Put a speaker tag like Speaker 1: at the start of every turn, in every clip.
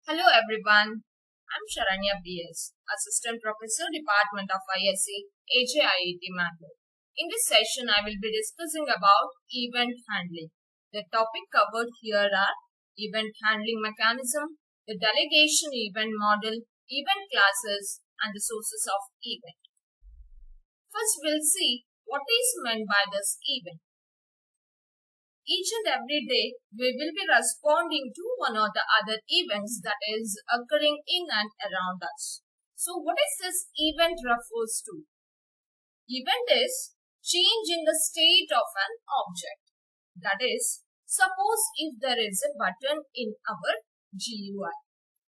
Speaker 1: Hello everyone, I'm Sharanya BS, Assistant Professor, Department of ISC, AJIET Mangalore. In this session, I will be discussing about event handling. The topic covered here are event handling mechanism, the delegation event model, event classes, and the sources of event. First, we'll see what is meant by this event. Each and every day, we will be responding to one or the other events that is occurring in and around us. So, what is this event refers to? Event is change in the state of an object. That is, suppose if there is a button in our GUI.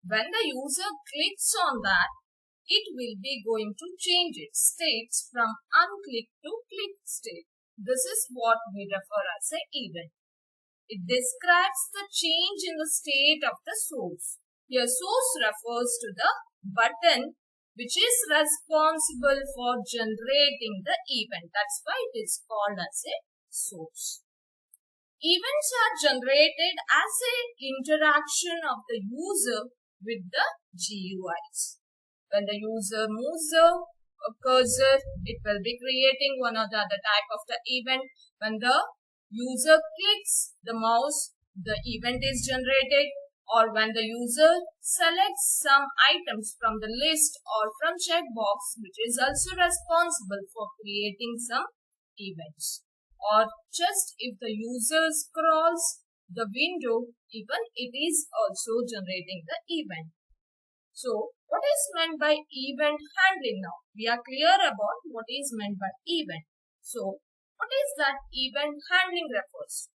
Speaker 1: When the user clicks on that, it will be going to change its states from unclick to click state. This is what we refer as an event. It describes the change in the state of the source. Here, source refers to the button which is responsible for generating the event. That's why it is called as a source. Events are generated as an interaction of the user with the GUIs. When the user moves the cursor, it will be creating one or the other type of the event. When the user clicks the mouse, the event is generated, or when the user selects some items from the list or from checkbox, which is also responsible for creating some events. Or just if the user scrolls the window, even it is also generating the event. So, what is meant by event handling now? We are clear about what is meant by event. So, what is that event handling refers to?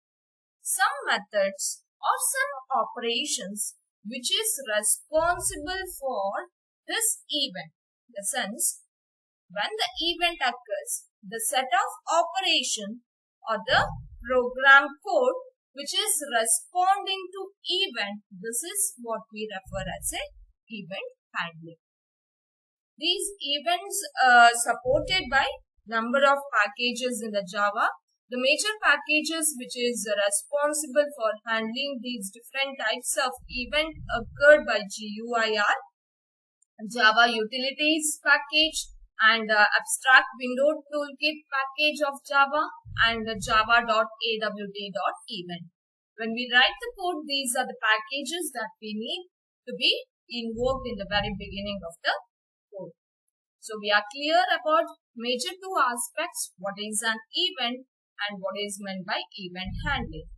Speaker 1: Some methods or some operations which is responsible for this event. In the sense, when the event occurs, the set of operation or the program code which is responding to event, this is what we refer as a event handling. These events are supported by number of packages in the Java. The major packages which is responsible for handling these different types of event occurred by GUI are Java Utilities package and Abstract Window Toolkit package of Java and the java.awt.event. When we write the code, these are the packages that we need to be invoked in the very beginning of the code. So we are clear about major two aspects, what is an event and what is meant by event handling.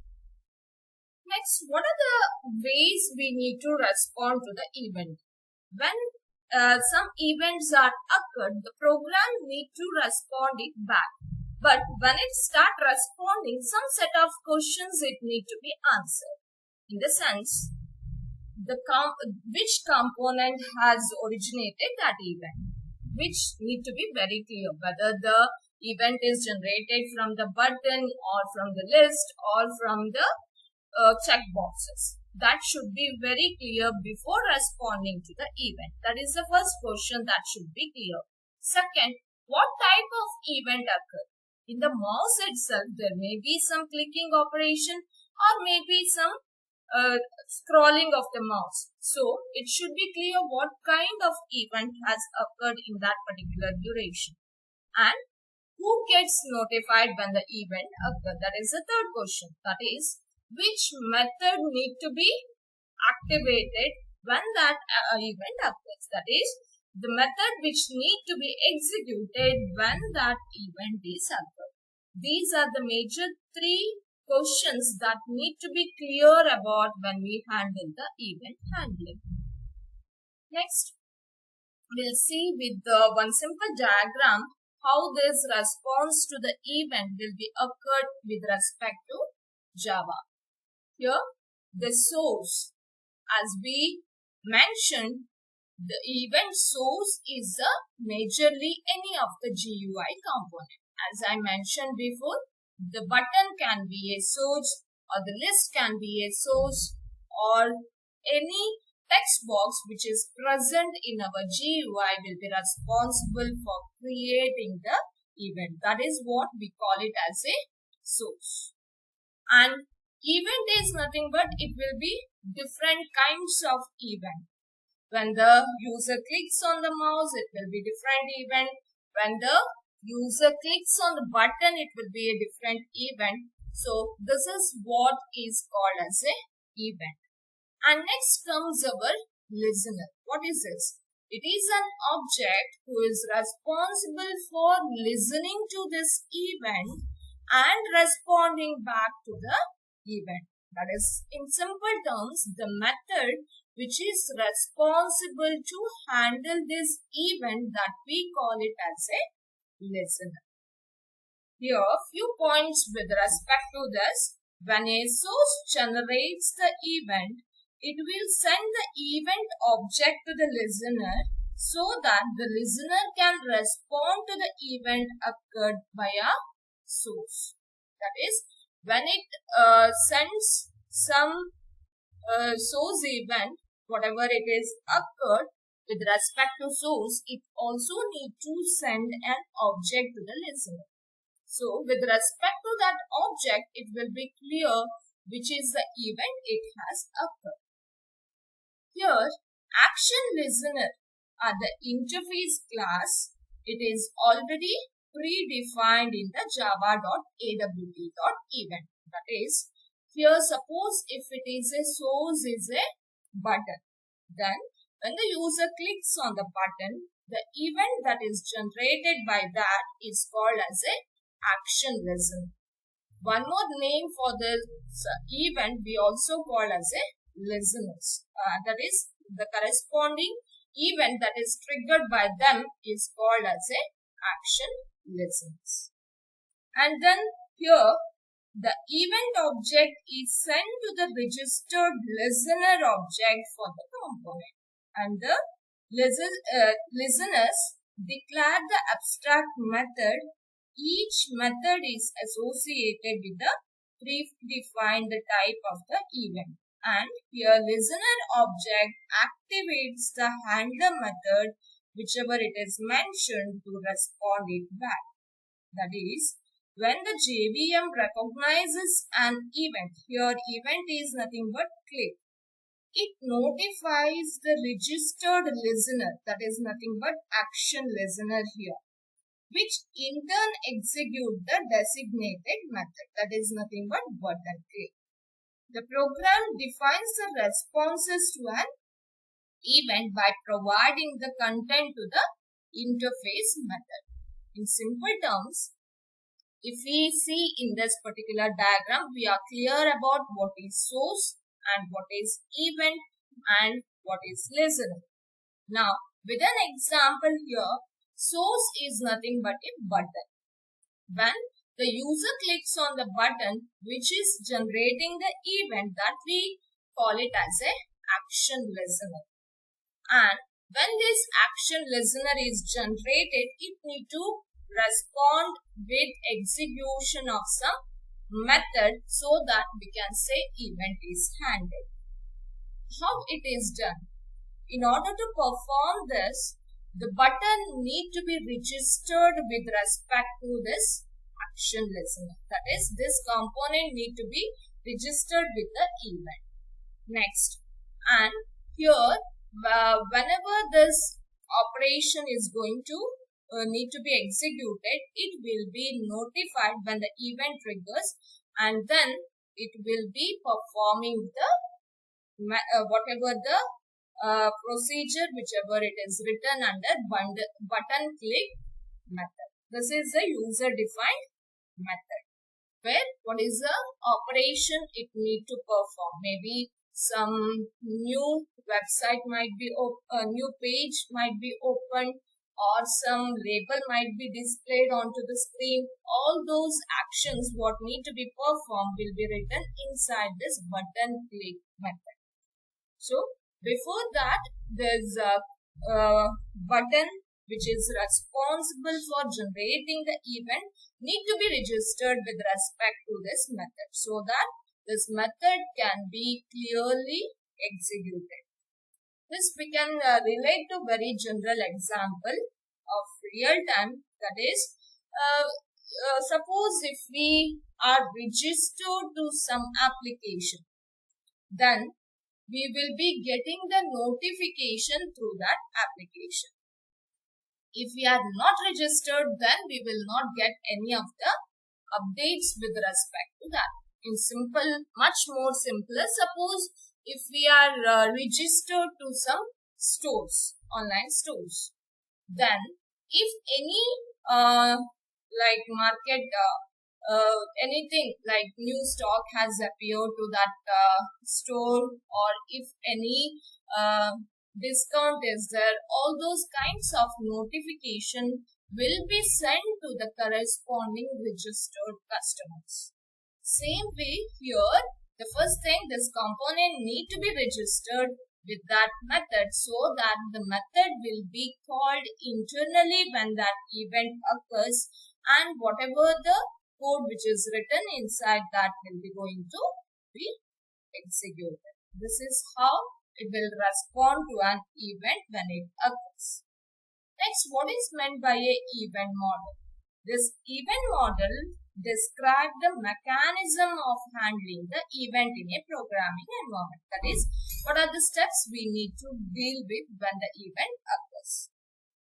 Speaker 1: Next, what are the ways we need to respond to the event? When some events are occurred, the program need to respond it back. But when it start responding, some set of questions it need to be answered. In the sense, which component has originated that event, which need to be very clear, whether the event is generated from the button or from the list or from the checkboxes. That should be very clear before responding to the event. That is the first question that should be clear. Second, what type of event occurs? In the mouse itself, there may be some clicking operation or maybe some scrolling of the mouse. So, it should be clear what kind of event has occurred in that particular duration. And who gets notified when the event occurs? That is the third question. That is, which method need to be activated when that event occurs? That is, the method which need to be executed when that event is occurred. These are the major three questions that need to be clear about when we handle the event handling. Next, we'll see with one simple diagram how this response to the event will be occurred with respect to Java. Here, the source, as we mentioned, the event source is majorly any of the GUI component. As I mentioned before, the button can be a source or the list can be a source or any text box which is present in our GUI will be responsible for creating the event. That is what we call it as a source. And Event is nothing but it will be different kinds of event. When the user clicks on the mouse, it will be different event. When the user clicks on the button, it will be a different event. So this is what is called as a event. And next comes our listener. What is this? It is an object who is responsible for listening to this event and responding back to the event. That is, in simple terms, the method which is responsible to handle this event, that we call it as a listener. Here, few points with respect to this. When a source generates the event, it will send the event object to the listener so that the listener can respond to the event occurred by a source. That is, when it sends some source event, whatever it is occurred with respect to source, it also need to send an object to the listener. So with respect to that object, it will be clear which is the event it has occurred. Here, action listener are the interface class. It is already predefined in the java.awt.event. That is, here suppose if it is a source is a button, then when the user clicks on the button, the event that is generated by that is called as a action listener. One more name for this event we also call as a listeners. That is, the corresponding event that is triggered by them is called as a action listeners. And then here, the event object is sent to the registered listener object for the component. And the listeners declare the abstract method. Each method is associated with the predefined type of the event. And here listener object activates the handler method whichever it is mentioned to respond it back. That is, when the JVM recognizes an event, here event is nothing but click, it notifies the registered listener, that is nothing but action listener here, which in turn execute the designated method, that is nothing but button click. The program defines the responses to an event by providing the content to the interface method. In simple terms, if we see in this particular diagram, we are clear about what is source and what is event and what is listener. Now, with an example here, source is nothing but a button. When the user clicks on the button which is generating the event, that we call it as a action listener. And when this action listener is generated, it needs to respond with execution of some method so that we can say event is handled. How it is done? In order to perform this, the button need to be registered with respect to this action listener. That is, this component need to be registered with the event. Next, and here whenever this operation is going to need to be executed, it will be notified when the event triggers, and then it will be performing the whatever the procedure whichever it is written under button click method. This is a user defined method where what is the operation it need to perform. Maybe some new website might be a new page might be opened, or some label might be displayed onto the screen. All those actions what need to be performed will be written inside this button click method. So before that, there's a button which is responsible for generating the event need to be registered with respect to this method so that this method can be clearly executed. This we can relate to very general example of real time. That is, suppose if we are registered to some application, then we will be getting the notification through that application. If we are not registered, then we will not get any of the updates with respect to that. In simple, much more simpler, suppose if we are registered to some stores, online stores, then if any like market anything like new stock has appeared to that store, or if any discount is there, all those kinds of notification will be sent to the corresponding registered customers. Same way here, the first thing, this component need to be registered with that method, so that the method will be called internally when that event occurs, and whatever the code which is written inside that will be going to be executed. This is how it will respond to an event when it occurs. Next, what is meant by a event model? This event model describes the mechanism of handling the event in a programming environment. That is, what are the steps we need to deal with when the event occurs.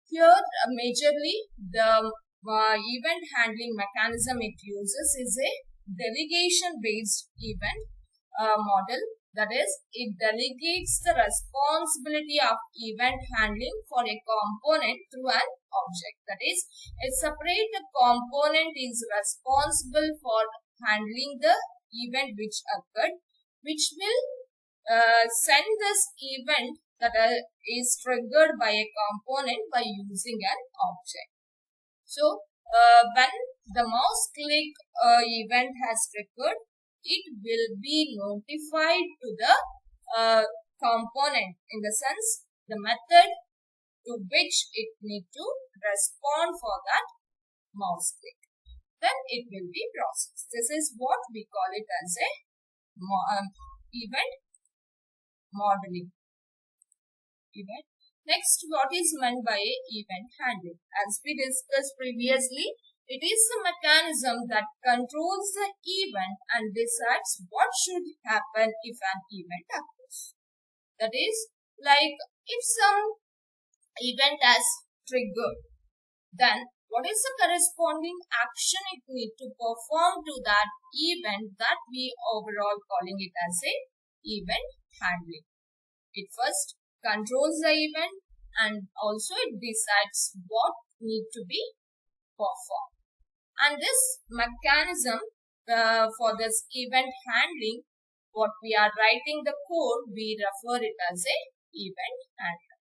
Speaker 1: Here, majorly, the event handling mechanism it uses is a delegation-based event model. That is, it delegates the responsibility of event handling for a component through an object. That is, a separate component is responsible for handling the event which occurred, which will send this event that is triggered by a component by using an object. So, when the mouse click event has triggered, it will be notified to the component, in the sense the method to which it need to respond for that mouse click. Then it will be processed. This is what we call it as a event modeling. Event. Next, what is meant by a event handling? As we discussed previously, it is a mechanism that controls the event and decides what should happen if an event occurs. That is, like if some event has triggered, then what is the corresponding action it needs to perform to that event, that we overall calling it as a event handling. It first controls the event and also it decides what need to be performed. And this mechanism for this event handling, what we are writing the code, we refer it as a event handler.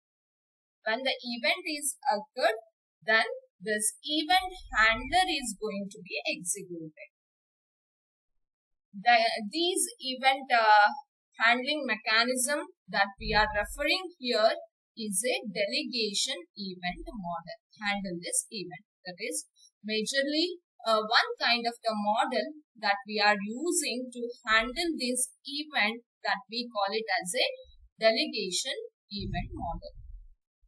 Speaker 1: When the event is occurred, then this event handler is going to be executed. These event handling mechanism that we are referring here is a delegation event model. Handle this event. That is majorly one kind of the model that we are using to handle this event, that we call it as a delegation event model.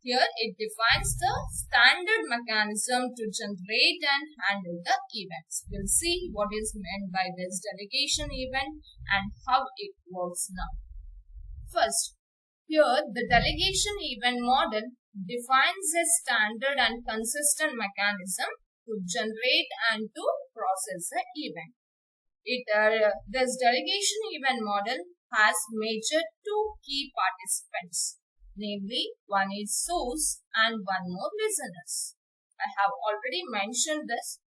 Speaker 1: Here it defines the standard mechanism to generate and handle the events. We'll see what is meant by this delegation event and how it works now. First, here the delegation event model defines a standard and consistent mechanism to generate and to process the event. This delegation event model has major two key participants, namely one is source and one more listeners. I have already mentioned this,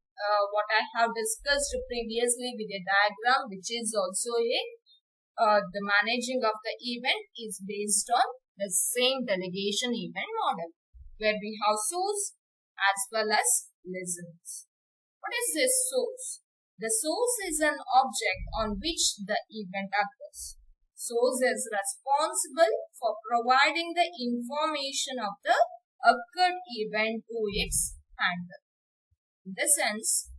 Speaker 1: what I have discussed previously with a diagram, which is also the managing of the event is based on the same delegation event model, where we have source as well as listeners. What is this source? The source is an object on which the event occurs. Source is responsible for providing the information of the occurred event to its handler. In this sense,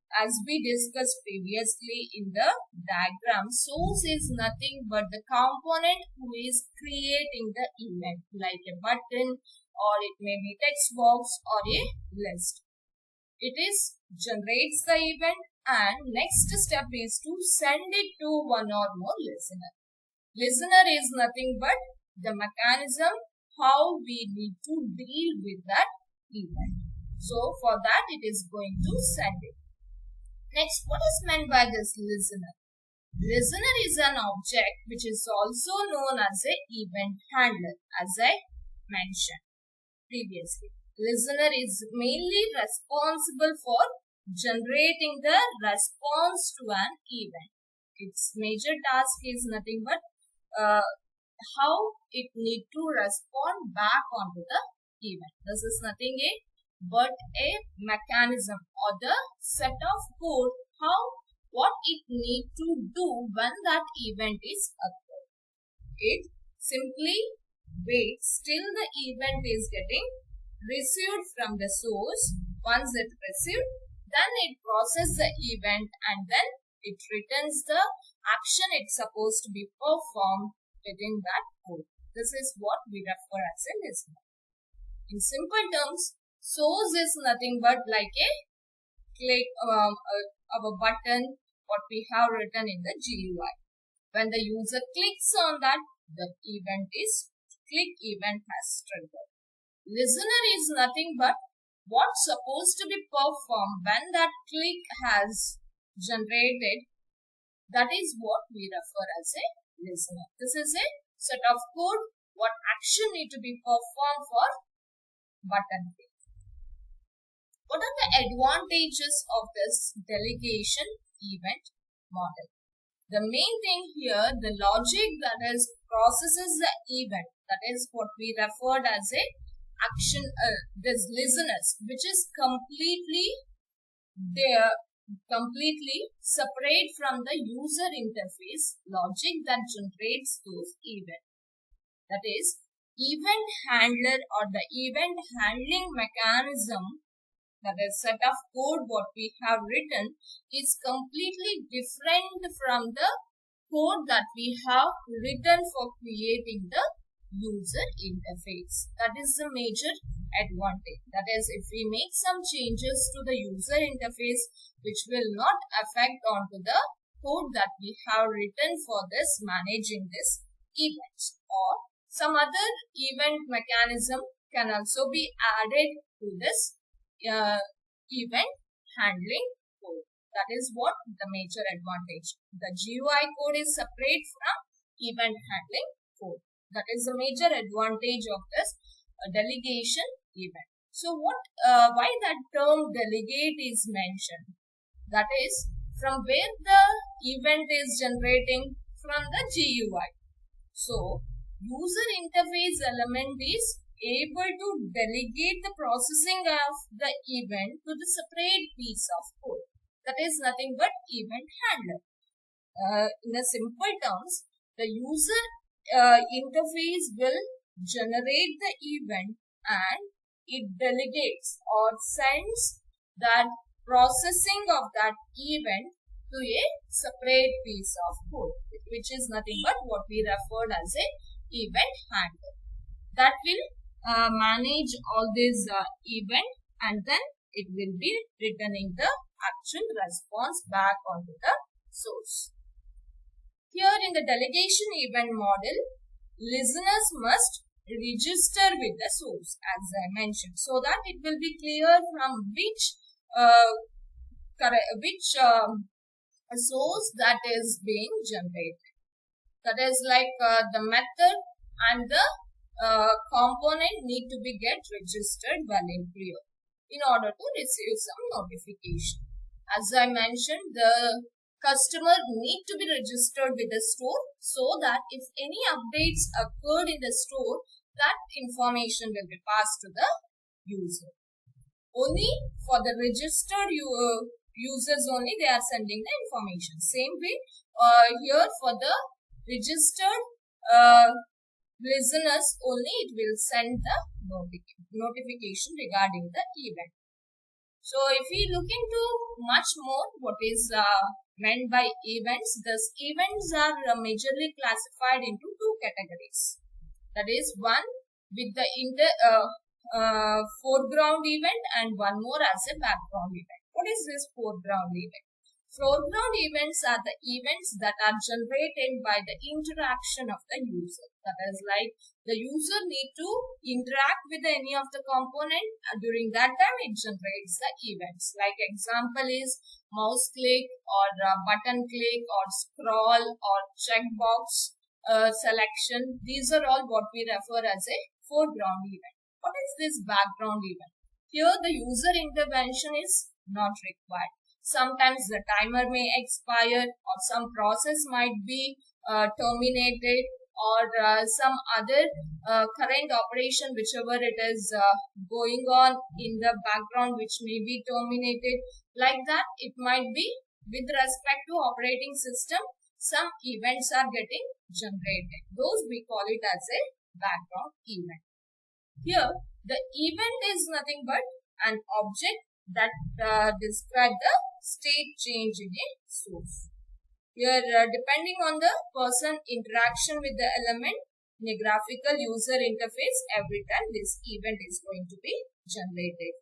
Speaker 1: as we discussed previously in the diagram, source is nothing but the component who is creating the event, like a button, or it may be text box or a list. It is generates the event, and next step is to send it to one or more listener. Listener is nothing but the mechanism how we need to deal with that event. So for that it is going to send it. Next, what is meant by this listener? Listener is an object which is also known as a event handler, as I mentioned previously. Listener is mainly responsible for generating the response to an event. Its major task is nothing but how it need to respond back onto the event. This is nothing but a mechanism or the set of code what it need to do when that event is occurred. It simply waits till the event is getting received from the source. Once it received, then it processes the event and then it returns the action it's supposed to be performed within that code. This is what we refer as a listener. In simple terms, source is nothing but like a click of a button what we have written in the GUI. When the user clicks on that, the click event has triggered. Listener is nothing but what's supposed to be performed when that click has generated. That is what we refer as a listener. This is a set of code what action need to be performed for button click. What are the advantages of this delegation event model? The main thing here, the logic that is processes the event, that is what we referred as a action, this listeners, which is completely separate from the user interface logic that generates those events. That is, event handler or the event handling mechanism, that is set of code what we have written, is completely different from the code that we have written for creating the user interface. That is the major advantage. That is, if we make some changes to the user interface which will not affect onto the code that we have written for this managing this event, or some other event mechanism can also be added to this event handling code. That is what the major advantage. The GUI code is separate from event handling code. That is the major advantage of this delegation event. So why that term delegate is mentioned? That is from where the event is generating from the GUI. So user interface element is able to delegate the processing of the event to the separate piece of code. That is nothing but event handler. In the simple terms, the user interface will generate the event and it delegates or sends that processing of that event to a separate piece of code, which is nothing but what we referred as a event handler. That will manage all this event and then it will be returning the actual response back onto the source. Here in the delegation event model, listeners must register with the source as I mentioned, so that it will be clear from which source that is being generated. That is like the method and the component need to be get registered well and clear in order to receive some notification. As I mentioned, the customer need to be registered with the store so that if any updates occurred in the store, that information will be passed to the user. Only for the registered users only they are sending the information. Same way here for the registered listeners only it will send the notification regarding the event. So if we look into much more what is meant by events, these events are majorly classified into two categories. That is, one with the foreground event and one more as a background event. What is this foreground event? Foreground events are the events that are generated by the interaction of the user. That is like the user need to interact with any of the component and during that time it generates the events. Like example is mouse click or button click or scroll or checkbox selection. These are all what we refer as a foreground event. What is this background event? Here the user intervention is not required. Sometimes the timer may expire or some process might be terminated or some other current operation whichever it is going on in the background which may be terminated. Like that it might be with respect to operating system some events are getting generated. Those we call it as a background event. Here the event is nothing but an object that describe the state change in a source. Here depending on the person interaction with the element in a graphical user interface, every time this event is going to be generated.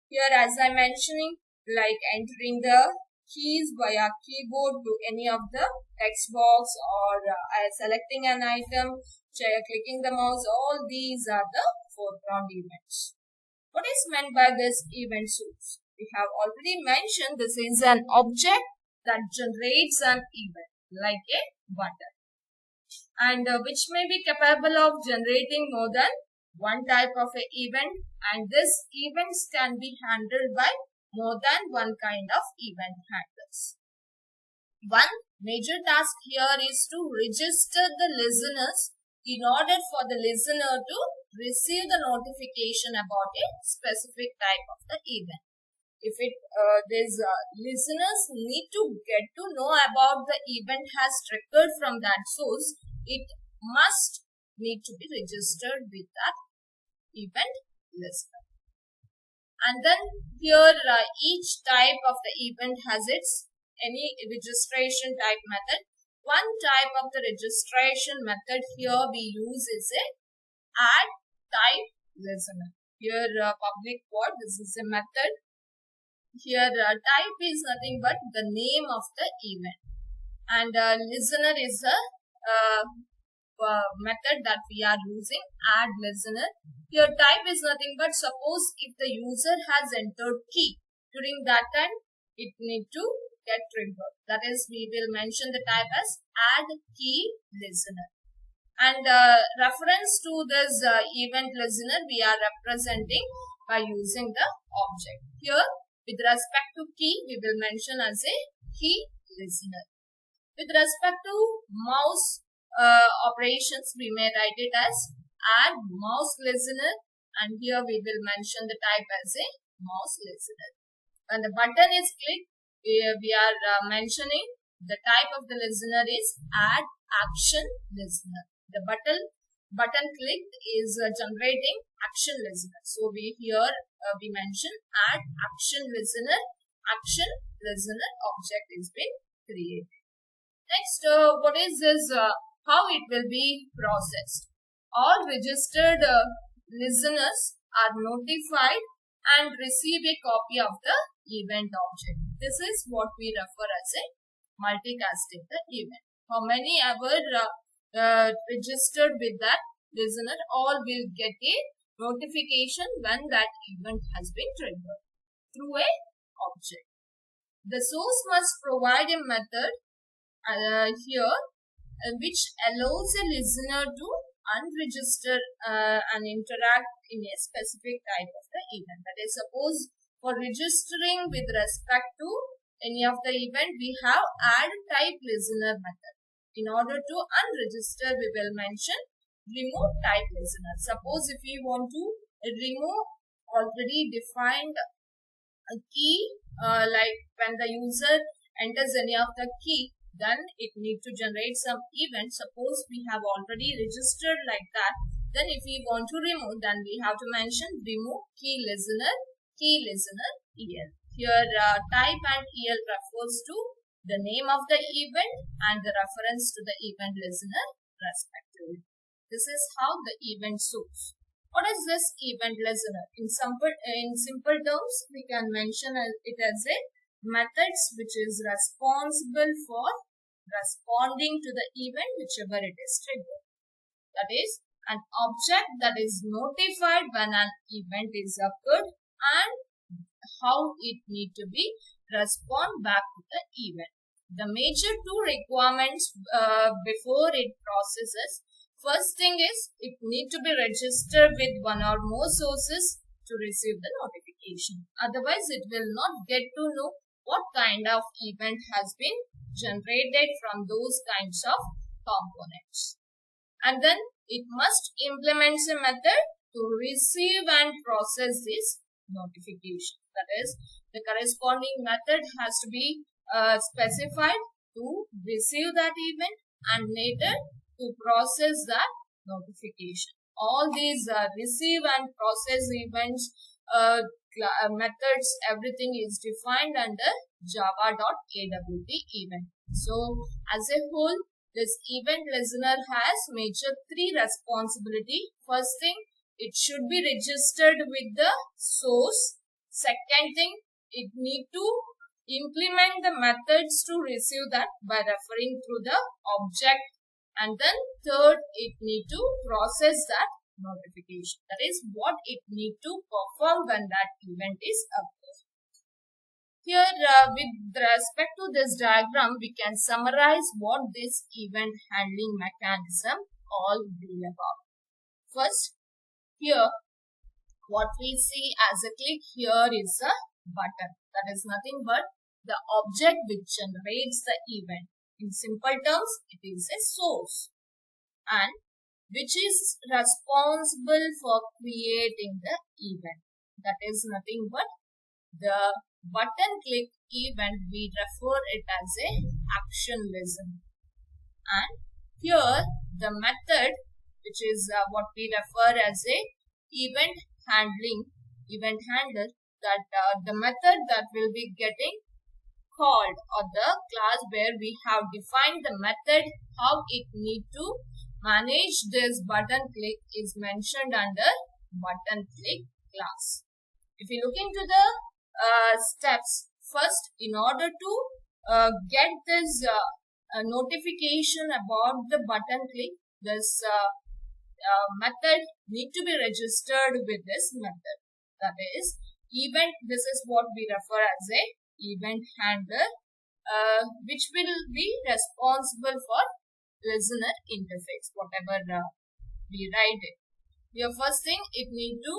Speaker 1: Here as I mentioning, like entering the keys via keyboard to any of the text box or selecting an item, clicking the mouse, all these are the foreground events. What is meant by this event source? We have already mentioned this is an object that generates an event like a button and which may be capable of generating more than one type of an event, and this events can be handled by more than one kind of event handlers. One major task here is to register the listeners in order for the listener to receive the notification about a specific type of the event. If these listeners need to get to know about the event has triggered from that source, it must need to be registered with that event listener. And then here each type of the event has its any registration type method. One type of the registration method here we use is a add type listener. Here public void, this is a method. Here type is nothing but the name of the event, and listener is a method that we are using, add listener. Here type is nothing but suppose if the user has entered key, during that time it need to get triggered. That is, we will mention the type as add key listener. And reference to this event listener we are representing by using the object. Here with respect to key we will mention as a key listener. With respect to mouse operations we may write it as add mouse listener, and here we will mention the type as a mouse listener. When the button is clicked, we are mentioning the type of the listener is add action listener. The button clicked is generating action listener. So we here we mention add action listener object is being created. Next, what is this? How it will be processed? All registered listeners are notified and receive a copy of the event object. This is what we refer as a multicasting the event. How many ever registered with that listener, all will get a notification when that event has been triggered through a object. The source must provide a method here which allows a listener to unregister and interact in a specific type of the event. That is, suppose for registering with respect to any of the event we have add type listener method. In order to unregister we will mention remove type listener. Suppose if we want to remove already defined a key like when the user enters any of the key, then it need to generate some event. Suppose we have already registered like that, then if we want to remove, then we have to mention remove key listener EL. Here type and EL refers to the name of the event and the reference to the event listener respectively. This is how the event source What is this event listener? In simple terms, we can mention it as a methods which is responsible for responding to the event whichever it is triggered. That is an object that is notified when an event is occurred and how it need to be respond back to the event. The major two requirements before it processes. First thing is it need to be registered with one or more sources to receive the notification. Otherwise, it will not get to know what kind of event has been generated from those kinds of components. And then it must implement a method to receive and process this notification. That is, the corresponding method has to be specified to receive that event and later to process that notification. All these receive and process events, methods, everything is defined under java.awt event. So, as a whole, this event listener has major three responsibility. First thing, it should be registered with the source. Second thing, it need to implement the methods to receive that by referring through the object. And then third, it need to process that notification. That is what it need to perform when that event is occurred. Here, with respect to this diagram, we can summarize what this event handling mechanism all be about. First, here, what we see as a click here is a button. That is nothing but the object which generates the event. In simple terms, it is a source and which is responsible for creating the event. That is nothing but the button click event. We refer it as a action listener. And here the method which is what we refer as a event handler, that the method that will be getting called or the class where we have defined the method how it need to manage this button click is mentioned under button click class. If you look into the steps, first in order to get this notification about the button click, this method need to be registered with this method. That is event. This is what we refer as a event handler, which will be responsible for listener interface, whatever we write it. Here first thing, it need to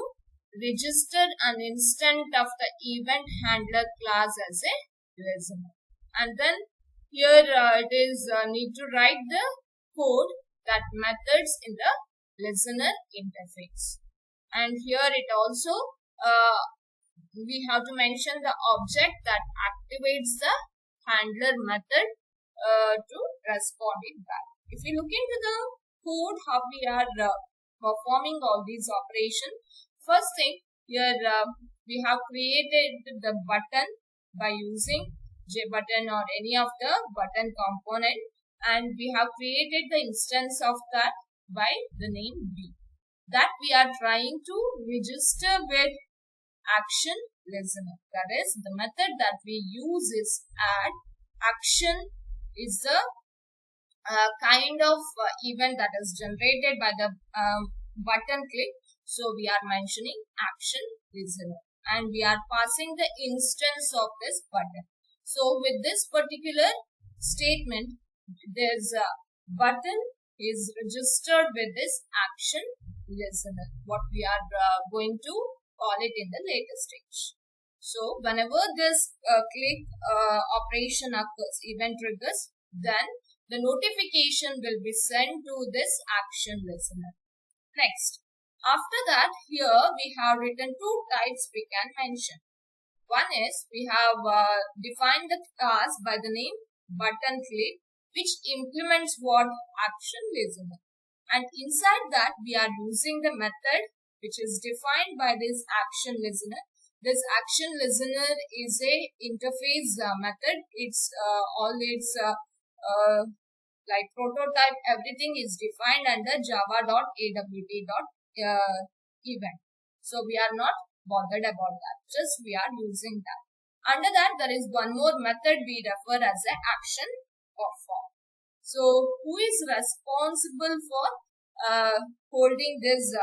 Speaker 1: register an instance of the event handler class as a listener. And then here it is need to write the code that methods in the listener interface. And here it also we have to mention the object that activates the handler method to respond it back. If you look into the code how we are performing all these operations, first thing here we have created the button by using JButton or any of the button component, and we have created the instance of that by the name B. That we are trying to register with action listener. That is the method that we use is add. Action is the kind of event that is generated by the button click. So we are mentioning action listener and we are passing the instance of this button. So with this particular statement, there's a button is registered with this action listener, what we are going to call it in the later stage. So whenever this click operation occurs, event triggers, then the notification will be sent to this action listener. Next, after that, here we have written two types we can mention. One is we have defined the class by the name button click, which implements what action listener. And inside that we are using the method which is defined by this action listener. This action listener is a interface method. It's all its like prototype, everything is defined under java.awt event. So we are not bothered about that. Just we are using that. Under that, there is one more method we refer as a action perform. So who is responsible for holding this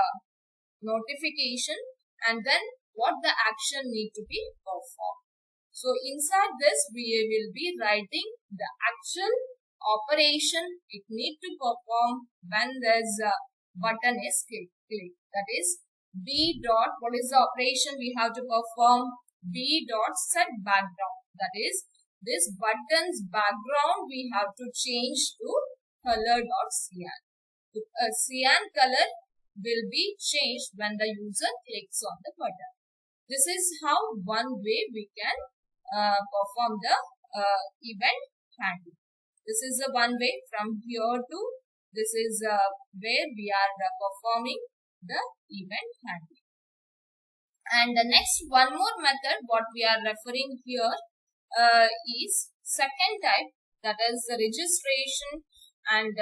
Speaker 1: notification, and then what the action need to be performed. So inside this, we will be writing the actual operation it need to perform when this button is clicked. That is B dot, what is the operation we have to perform? B dot set background. That is, this button's background we have to change to color dot cyan. Cyan color will be changed when the user clicks on the button. This is how one way we can perform the event handling. This is the one way. From here to this is where we are performing the event handling. And the next one more method what we are referring here is second type, that is the registration and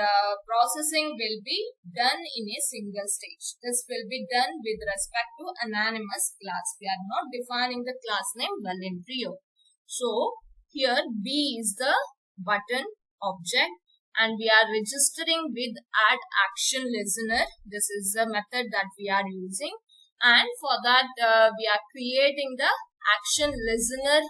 Speaker 1: processing will be done in a single stage. This will be done with respect to anonymous class. We are not defining the class name well in Trio. So here B is the button object and we are registering with add action listener. This is the method that we are using. And for that, we are creating the action listener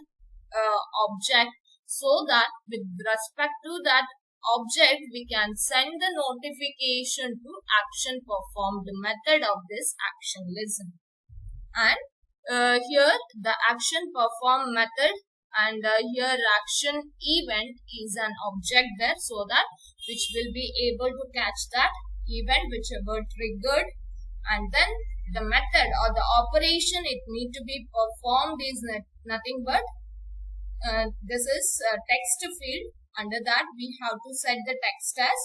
Speaker 1: object, so that with respect to that object, we can send the notification to action performed method of this action listener. And here the action perform method and here action event is an object there, so that which will be able to catch that event whichever triggered, and then the method or the operation it need to be performed is nothing but this is text field. Under that we have to set the text as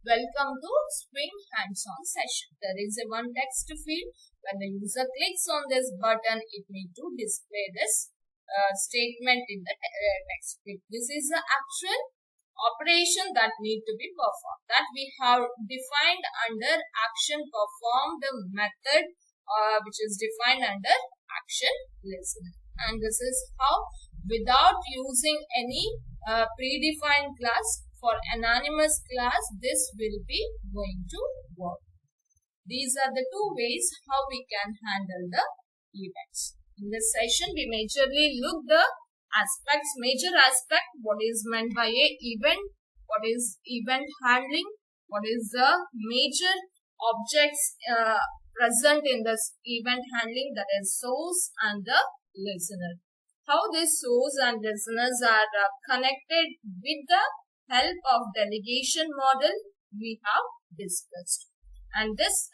Speaker 1: welcome to Spring hands-on session. There is a one text field. When the user clicks on this button, it need to display this statement in the text field. This is the actual operation that need to be performed, that we have defined under action performed method which is defined under action listener. And this is how, without using any predefined class, for anonymous class this will be going to work. These are the two ways how we can handle the events. In this session we majorly look the major aspect, what is meant by a event, what is event handling, what is the major objects present in this event handling, that is source and the listener. How these source and listeners are connected with the help of delegation model we have discussed. And this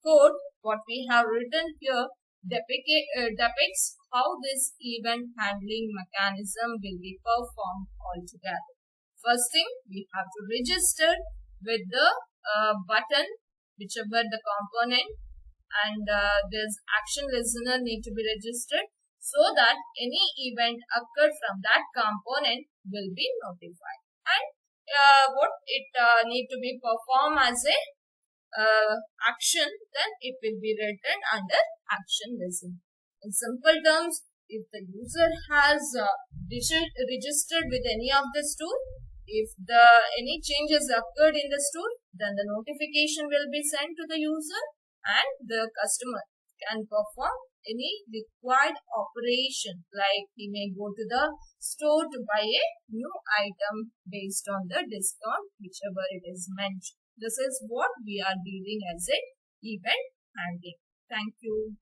Speaker 1: code what we have written here depicts how this event handling mechanism will be performed altogether. First thing, we have to register with the button, whichever the component, and this action listener need to be registered, so that any event occurred from that component will be notified. And what it need to be performed as a action, then it will be written under action listener. In simple terms, if the user has registered with any of this tool, if any changes occurred in this tool, then the notification will be sent to the user and the customer can perform any required operation, like he may go to the store to buy a new item based on the discount whichever it is mentioned. This is what we are dealing as a event handling. Thank you.